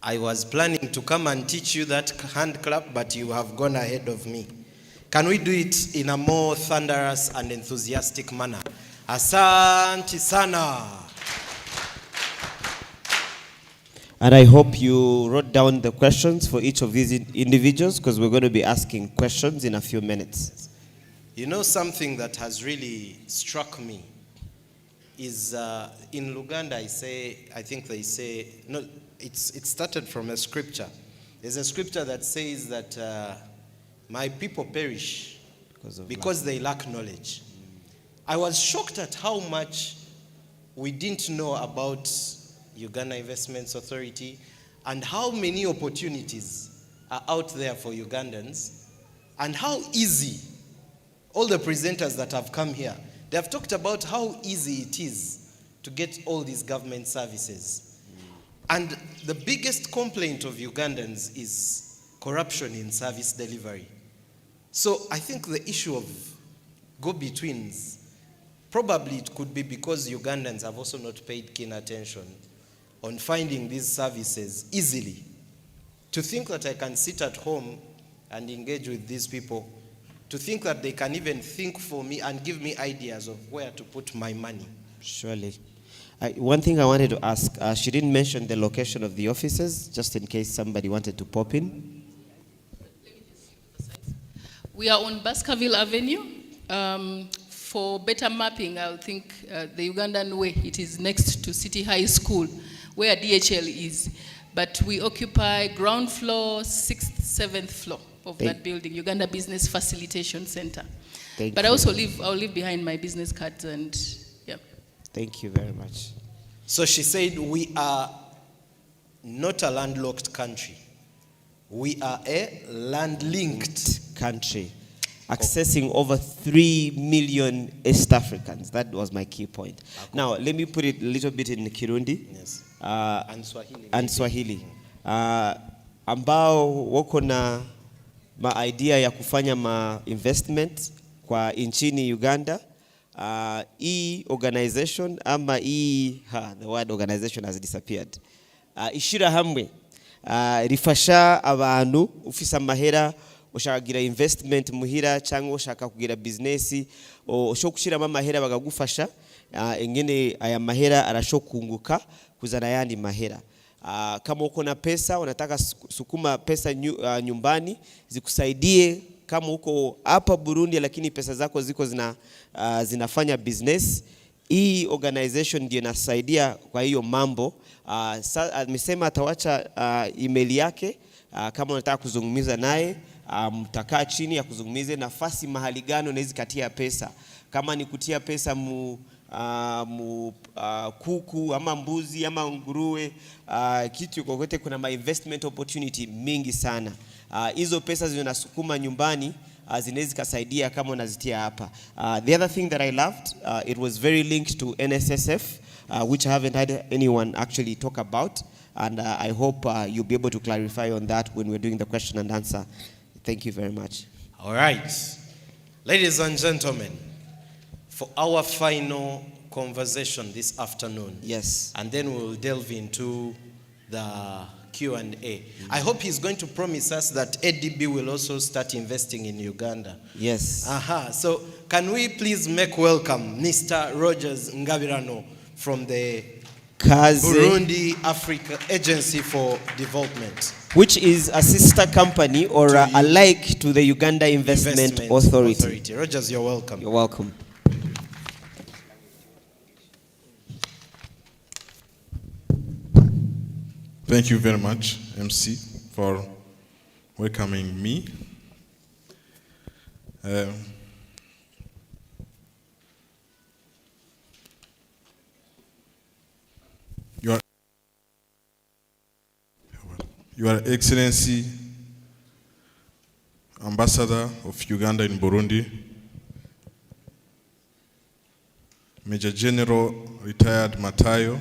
I was planning to come and teach you that hand clap, but you have gone ahead of me. Can we do it in a more thunderous and enthusiastic manner? Asante sana. And I hope you wrote down the questions for each of these individuals, because we're going to be asking questions in a few minutes. You know, something that has really struck me is in Uganda, I think they say, no, it started from a scripture. There's a scripture that says that my people perish because they lack knowledge. I was shocked at how much we didn't know about Uganda Investments Authority and how many opportunities are out there for Ugandans and how easy all the presenters that have come here, they have talked about how easy it is to get all these government services. And the biggest complaint of Ugandans is corruption in service delivery. So I think the issue of go-betweens, probably it could be because Ugandans have also not paid keen attention on finding these services easily. To think that I can sit at home and engage with these people, to think that they can even think for me and give me ideas of where to put my money. Surely. One thing I wanted to ask, she didn't mention the location of the offices, just in case somebody wanted to pop in. We are on Baskerville Avenue. For better mapping, I think the Ugandan way, it is next to City High School, where DHL is. But we occupy ground floor, 6th, 7th floor of that building, Uganda Business Facilitation Center. But I also I'll leave behind my business cards and, yeah. Thank you very much. So she said, we are not a landlocked country. We are a land-linked country, accessing over 3 million East Africans. That was my key point. Now, let me put it a little bit in Kirundi. Yes. And Swahili. Ambao wako na idea ya kufanya investment kwa nchini Uganda. Organization ama the word organization has disappeared. Ishira hamwe rifasha abantu ufisa mahera ushaka kugira investment muhira cyangwa ushaka kugira business ushaka kushira amahera bagagufasha engene aya mahera arashokunguka kuzana yandi mahera. Kama uko na pesa unataka sukuma pesa nyumbani zikusaidie, kama uko hapa Burundi lakini pesa zako ziko zinafanya business, hii organization ndio inasaidia kwa hiyo mambo. Amesema atawacha email yake, kama unataka kuzungumza naye mtakaa chini ya kuzungumza nafasi mahali gani unaweza katia pesa, kama ni kutia pesa kuku ama mbuzi ama nguruwe, kitu kokote, kuna investment opportunity mingi sana. Hizo pesa zinasukuma nyumbani zinaweza kusaidia kama unazitia hapa. The other thing that I loved, it was very linked to NSSF, which I haven't had anyone actually talk about, and I hope you'll be able to clarify on that when we're doing the question and answer. Thank you very much. All right. Ladies and gentlemen, for our final conversation this afternoon. Yes. And then we'll delve into the Q&A. I hope he's going to promise us that ADB will also start investing in Uganda. Yes. So can we please make welcome Mr. Rogers Ngabirano from the Burundi Africa Agency for Development, which is a sister company or alike to the Uganda Investment Authority. Rogers, you're welcome. You're welcome. Thank you very much, MC, for welcoming me. Your Excellency, Ambassador of Uganda in Burundi, Major General Retired Matayo,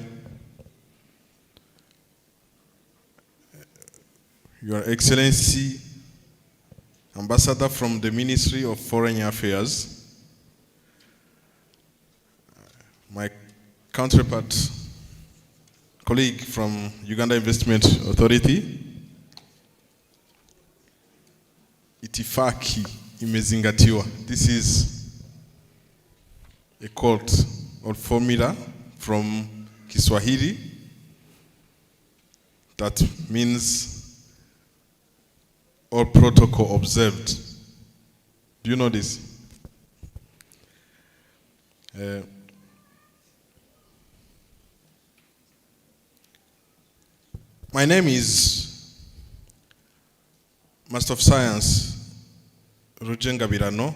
Your Excellency, Ambassador from the Ministry of Foreign Affairs, my counterpart colleague from Uganda Investment Authority, itifaki imezingatiwa. This is a quote or formula from Kiswahili that means all protocol observed. Do you know this? My name is Master of Science Ngabirano.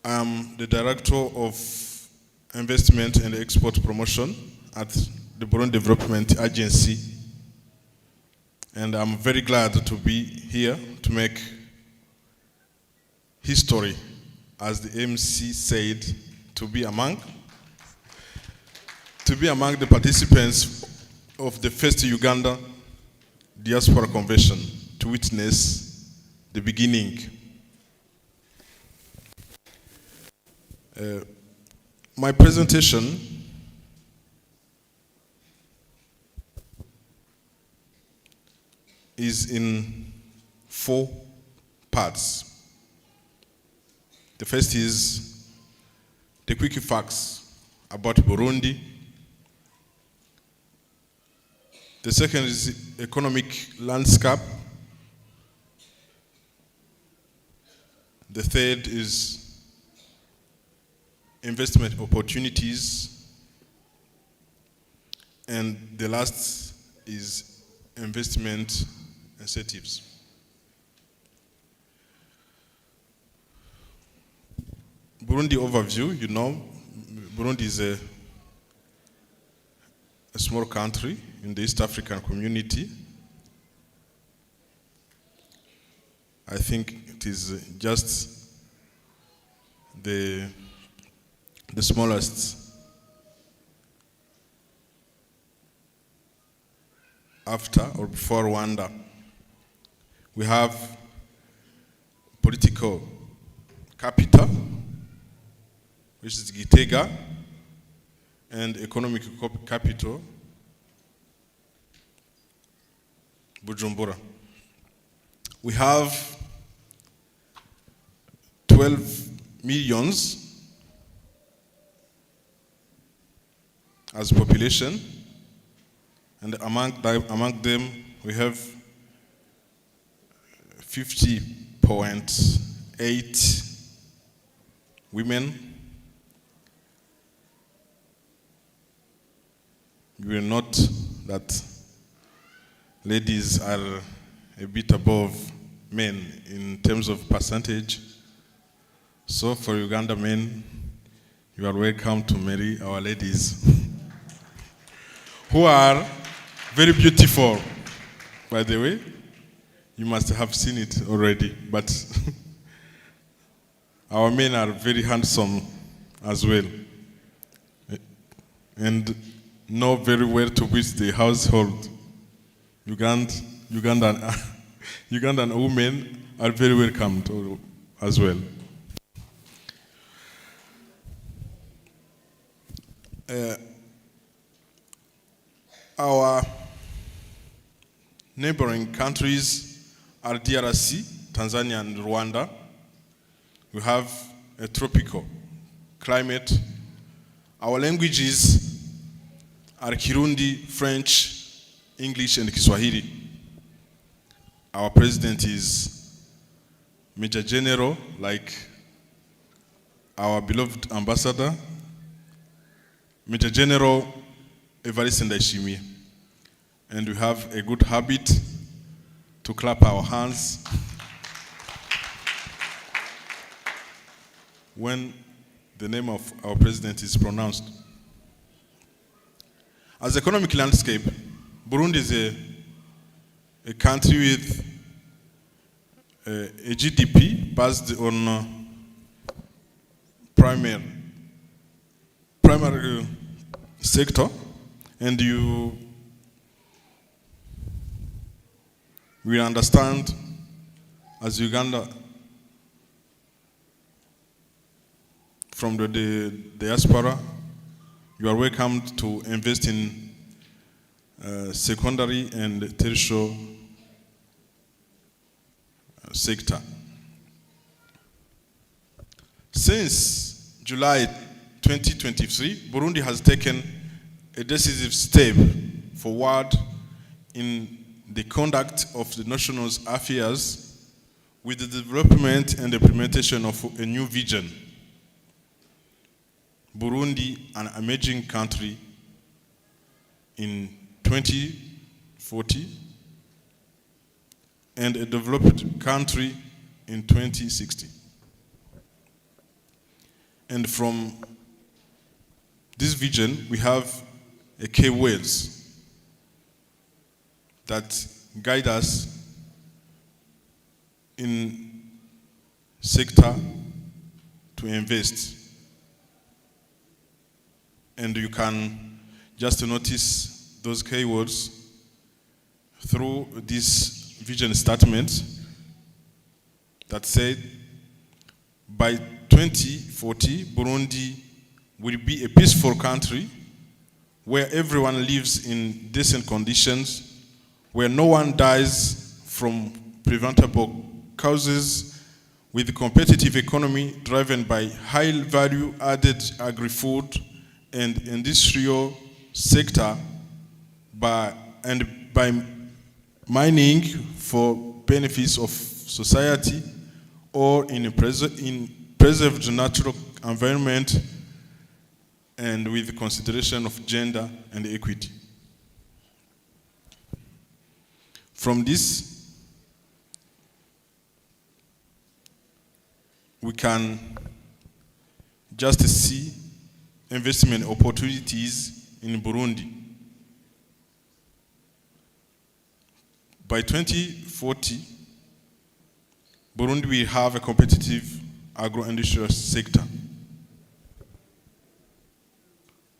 I'm the Director of Investment and Export Promotion at the Burundi Development Agency. And I'm very glad to be here to make history, as the MC said, to be among the participants of the first Uganda Diaspora Convention, to witness the beginning. My presentation is in 4 parts. The first is the quick facts about Burundi. The second is economic landscape. The third is investment opportunities. And the last is investment incentives. Burundi overview, you know, Burundi is a small country in the East African community. I think it is just the smallest after or before Rwanda. We have political capital, which is Gitega, and economic capital, Bujumbura. We have 12 millions as population, and among them we have 50.8 women. You will note that ladies are a bit above men in terms of percentage. So for Uganda men, you are welcome to marry our ladies who are very beautiful, by the way. You must have seen it already, but our men are very handsome as well, and know very well to which the household. Ugandan women are very welcome as well. Our neighboring countries are DRC, Tanzania, and Rwanda. We have a tropical climate. Our languages are Kirundi, French, English, and Kiswahili. Our president is Major General, like our beloved ambassador, Major General Evariste Ndayishimiye. And we have a good habit to clap our hands when the name of our president is pronounced. As economic landscape, Burundi is a country with a GDP based on primary sector, and we understand as Uganda from the diaspora, you are welcome to invest in secondary and tertiary sector. Since July 2023, Burundi has taken a decisive step forward in the conduct of the national affairs with the development and implementation of a new vision. Burundi, an emerging country in 2040 and a developed country in 2060. And from this vision, we have a key words that guide us in sector to invest. And you can just notice those keywords through this vision statement that said, by 2040, Burundi will be a peaceful country where everyone lives in decent conditions, where no one dies from preventable causes, with a competitive economy driven by high value added agri-food and industrial sector by mining for benefits of society or in preserved natural environment and with consideration of gender and equity. From this, we can just see investment opportunities in Burundi. By 2040, Burundi will have a competitive agro-industrial sector.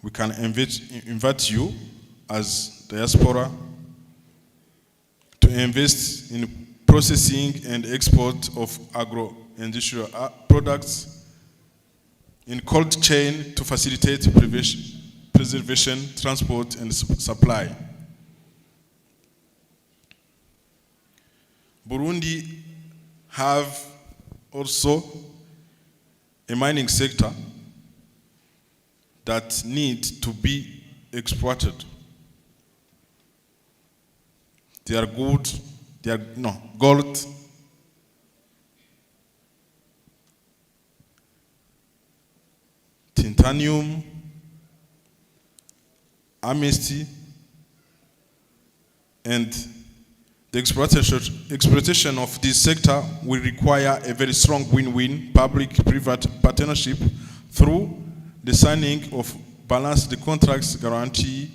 We can invite you as diaspora to invest in processing and export of agro-industrial products, in cold chain to facilitate preservation, transport, and supply. Burundi have also a mining sector that need to be exploited. They are good, gold, titanium, amnesty, and the exploitation of this sector will require a very strong win-win public-private partnership through the signing of balanced contracts guaranteeing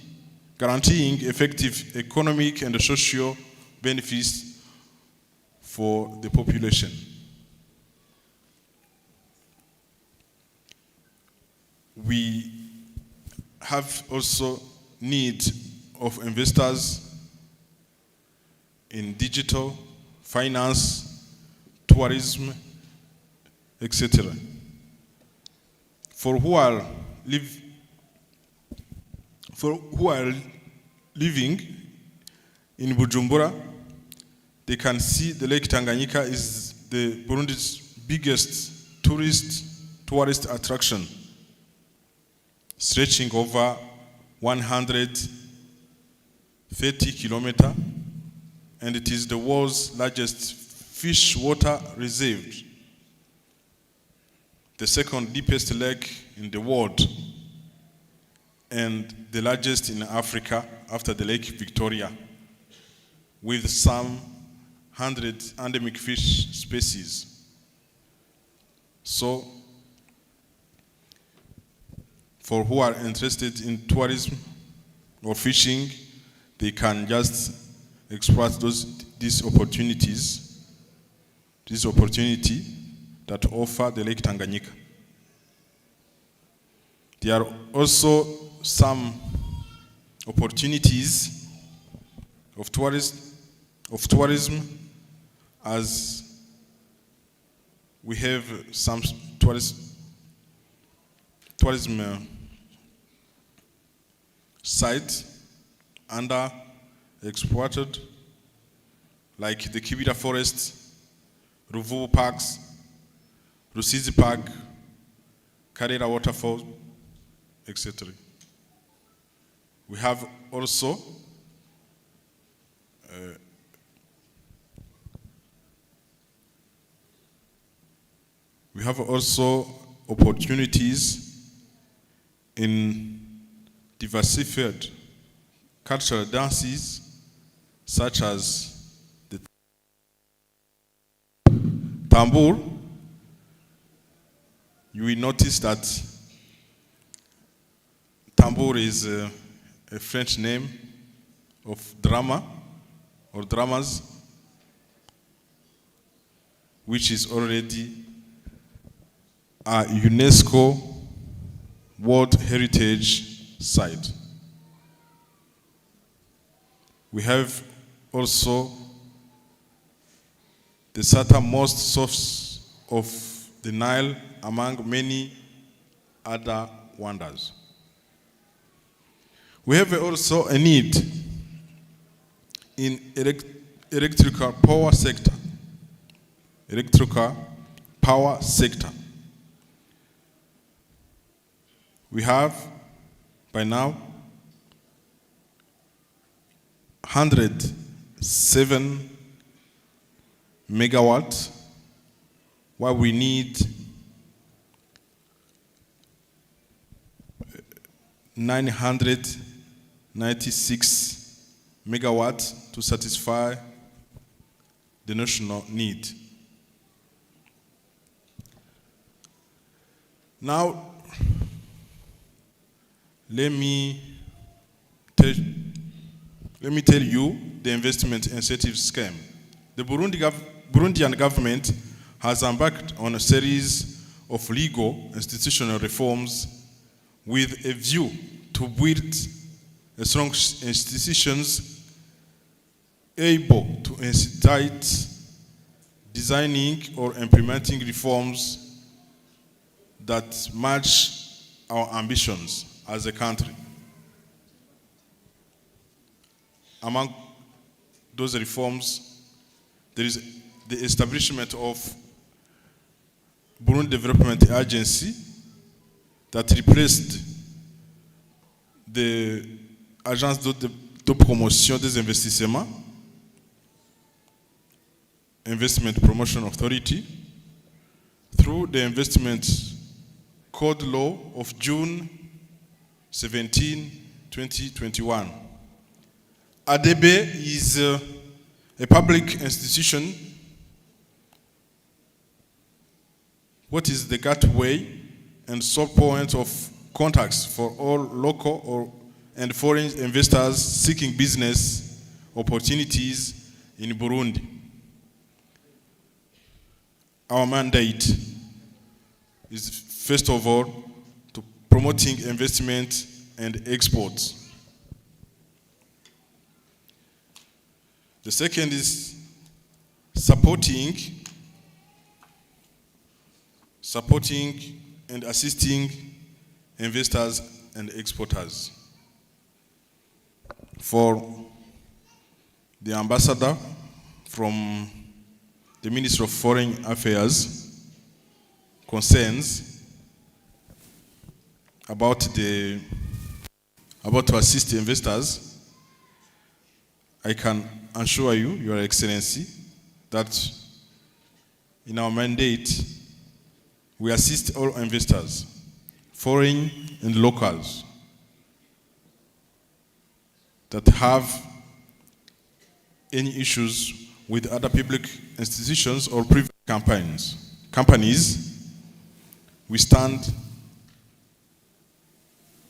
effective economic and social benefits for the population. We have also need of investors in digital, finance, tourism, etc. For who are living in Bujumbura, they can see the Lake Tanganyika is the Burundi's biggest tourist attraction, stretching over 130 kilometers, and it is the world's largest fish water reserve, the second deepest lake in the world, and the largest in Africa after the Lake Victoria, with some 100 endemic fish species. So, for who are interested in tourism or fishing, they can just exploit these opportunities, this opportunity that offer the Lake Tanganyika. There are also some opportunities of tourism, as we have some tourism sites under exploited, like the Kibira Forest, Ruvubu Parks, Rusizi Park, Karera Waterfall, etc. We have also opportunities in diversified cultural dances such as the tambour. You will notice that tambour is a French name of drama or dramas, which is already a UNESCO World Heritage Site. We have also the southernmost source of the Nile, among many other wonders. We have also a need in electrical power sector. Electrical power sector. We have by now 107 megawatts, while we need 996 megawatts to satisfy the national need. Now, let me tell you the investment incentive scheme. The Burundian government has embarked on a series of legal institutional reforms with a view to build a strong institutions able to incite designing or implementing reforms that match our ambitions as a country. Among those reforms, there is the establishment of Burundi Development Agency that replaced the Agence de Promotion des Investissements, Investment Promotion Authority, through the Investment Code Law of June 17, 2021. ADB is a public institution. What is the gateway and sole point of contacts for all local and foreign investors seeking business opportunities in Burundi. Our mandate is, first of all, to promoting investment and exports. The second is supporting and assisting investors and exporters. For the ambassador from the Ministry of Foreign Affairs concerns about to assist investors, I can assure you, Your Excellency, that in our mandate, we assist all investors, foreign and locals, that have any issues with other public institutions or private companies. We stand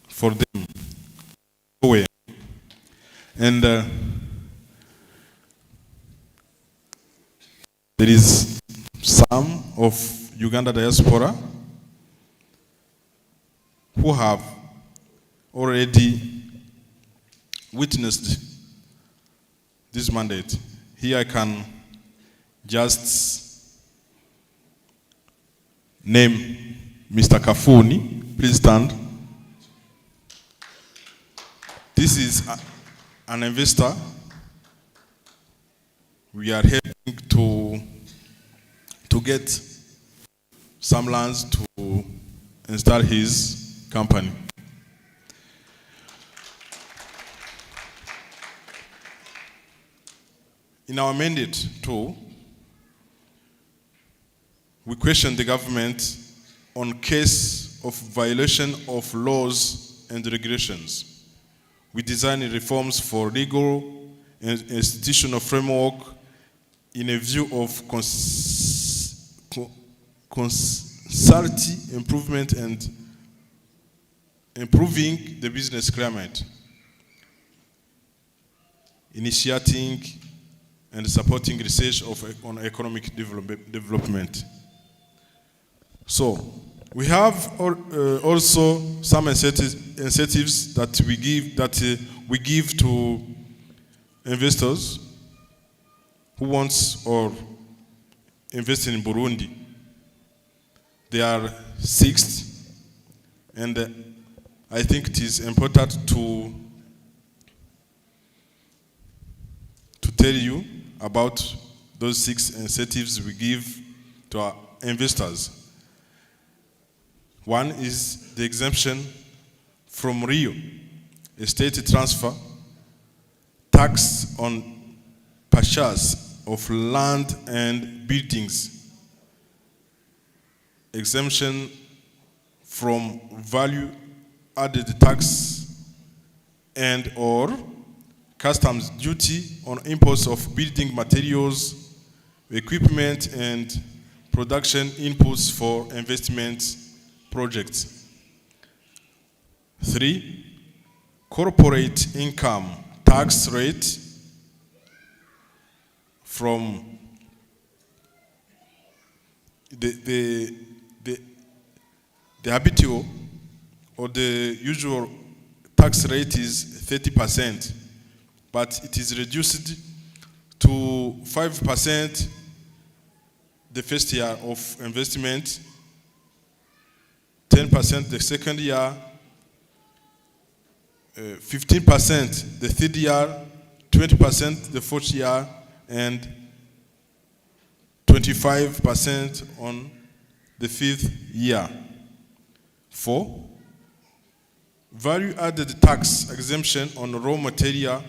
for them. And there is some of Uganda diaspora who have already witnessed this mandate. Here I can just name Mr. Kafuni. Please stand. This is an investor. We are helping to get some lands to install his company. In our mandate too, we question the government on case of violation of laws and regulations. We design reforms for legal and institutional framework in a view of consultative improvement and improving the business climate, initiating and supporting research on economic development. So, we have also some incentives that we give to investors who wants or invest in Burundi. They are 6, and I think it is important to tell you about those 6 incentives we give to our investors. One is the exemption from Rio, estate transfer, tax on purchase of land and buildings, exemption from value-added tax and or customs duty on imports of building materials, equipment, and production inputs for investment projects. 3, corporate income tax rate from the habitual or the usual tax rate is 30%, but it is reduced to 5% the first year of investment, 10% the second year, 15% the third year, 20% the fourth year, and 25% on the fifth year. 4, value-added tax exemption on raw material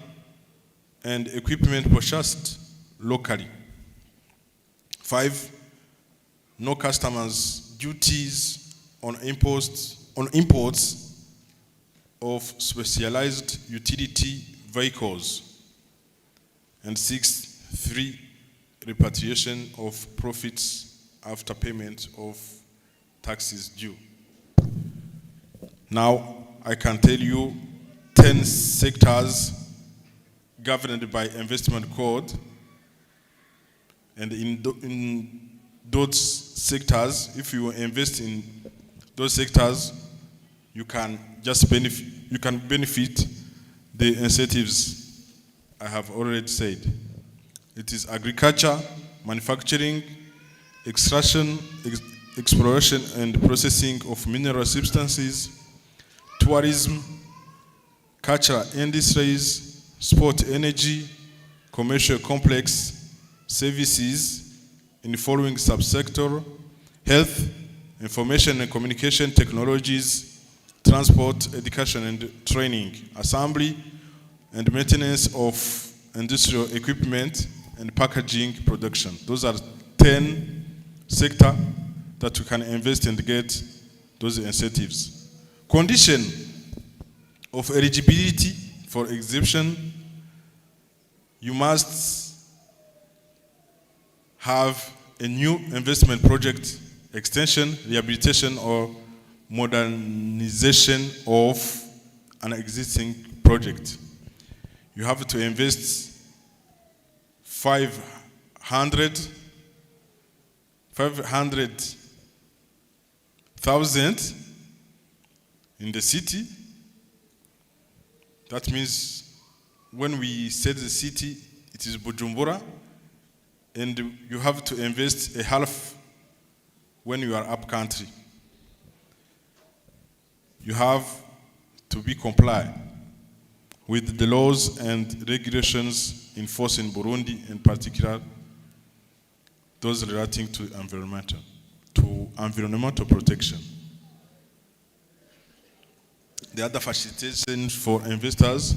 and equipment purchased locally. 5, no customs duties on imports of specialized utility vehicles. And 6, free repatriation of profits after payment of taxes due. Now, I can tell you 10 sectors governed by investment code, and in those sectors, if you invest in those sectors, you can just benefit the incentives I have already said. It is agriculture, manufacturing, extraction, exploration and processing of mineral substances, tourism, cultural industries, sport energy, commercial complex services in the following subsector: health, information and communication technologies, transport, education and training, assembly and maintenance of industrial equipment, and packaging production. Those are 10 sectors that you can invest and get those incentives. Condition of eligibility for exemption: you must have a new investment project, extension, rehabilitation, or modernization of an existing project. You have to invest 500,000 in the city. That means when we said the city, it is Bujumbura, and you have to invest a half when you are up country. You have to be compliant with the laws and regulations in force in Burundi, in particular those relating to environmental protection. The other facilitation for investors,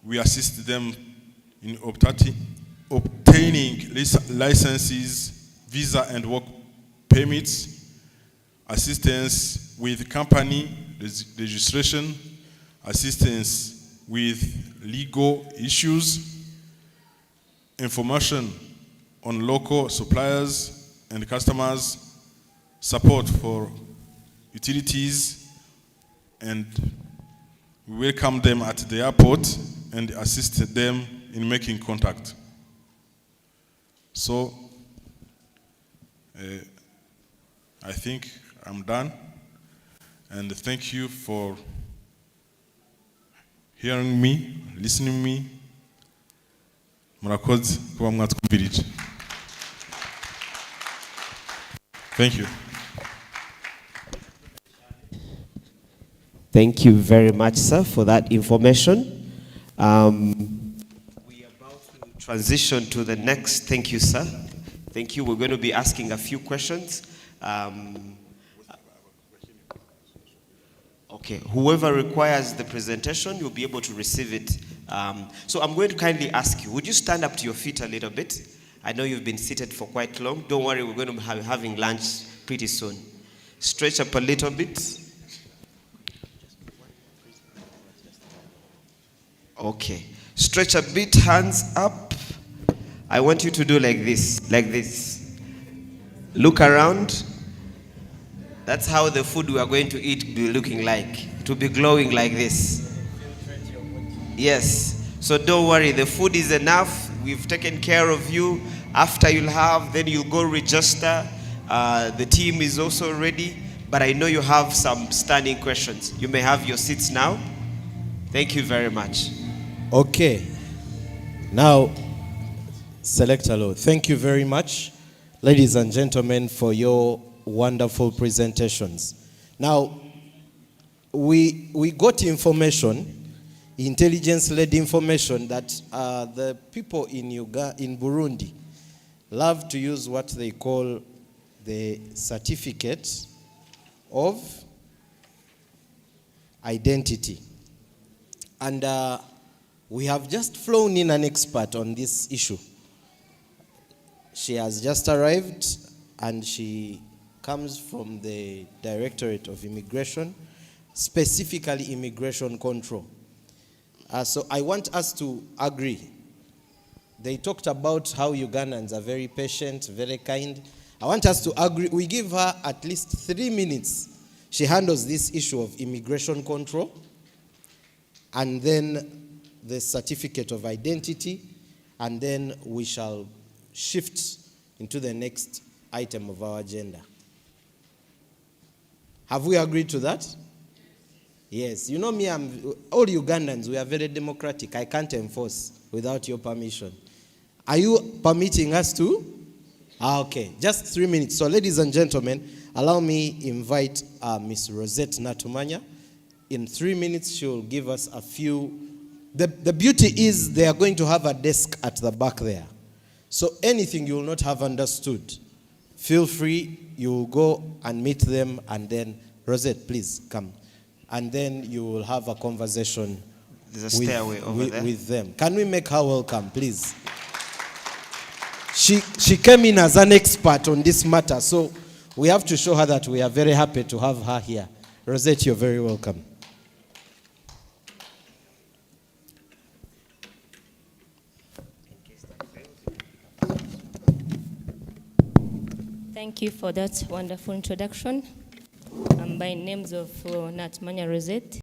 we assist them in obtaining licenses, visa and work permits, assistance with company registration, assistance with legal issues, information on local suppliers and customers, support for utilities, and we welcome them at the airport and assist them in making contact. So, I think I'm done, and thank you for hearing me, listening to me. Murakoze kuba mwatwumvirije. Thank you. Thank you very much, sir, for that information. We are about to transition to the next. Thank you, sir. Thank you. We're going to be asking a few questions. Okay, whoever requires the presentation, you'll be able to receive it. So I'm going to kindly ask you, would you stand up to your feet a little bit? I know you've been seated for quite long. Don't worry, we're going to be having lunch pretty soon. Stretch up a little bit. Okay, stretch a bit, hands up. I want you to do like this, like this. Look around. That's how the food we are going to eat will be looking like. It will be glowing like this. Yes, so don't worry, the food is enough. We've taken care of you. After you'll have, then you'll go register. The team is also ready, but I know you have some standing questions. You may have your seats now. Thank you very much. Okay. Now, Selector Law, thank you very much, ladies and gentlemen, for your wonderful presentations. Now, we got information, intelligence-led information, that the people in Burundi love to use what they call the certificate of identity. And we have just flown in an expert on this issue. She has just arrived, and she comes from the Directorate of Immigration, specifically immigration control. So I want us to agree. They talked about how Ugandans are very patient, very kind. I want us to agree. We give her at least 3 minutes. She handles this issue of immigration control, and then the certificate of identity, and then we shall shift into the next item of our agenda. Have we agreed to that? Yes. You know me, all Ugandans, we are very democratic. I can't enforce without your permission. Are you permitting us to? Okay, just 3 minutes. So ladies and gentlemen, allow me invite Ms. Rossette Natumanya. In 3 minutes, she will give us a few. The beauty is they are going to have a desk at the back there. So anything you will not have understood, feel free, you will go and meet them, and then, Rossette, please come. And then you will have a conversation with them. Can we make her welcome, please? She came in as an expert on this matter, so we have to show her that we are very happy to have her here. Rossette, you're very welcome. Thank you for that wonderful introduction. By names of Natumanya Rossette.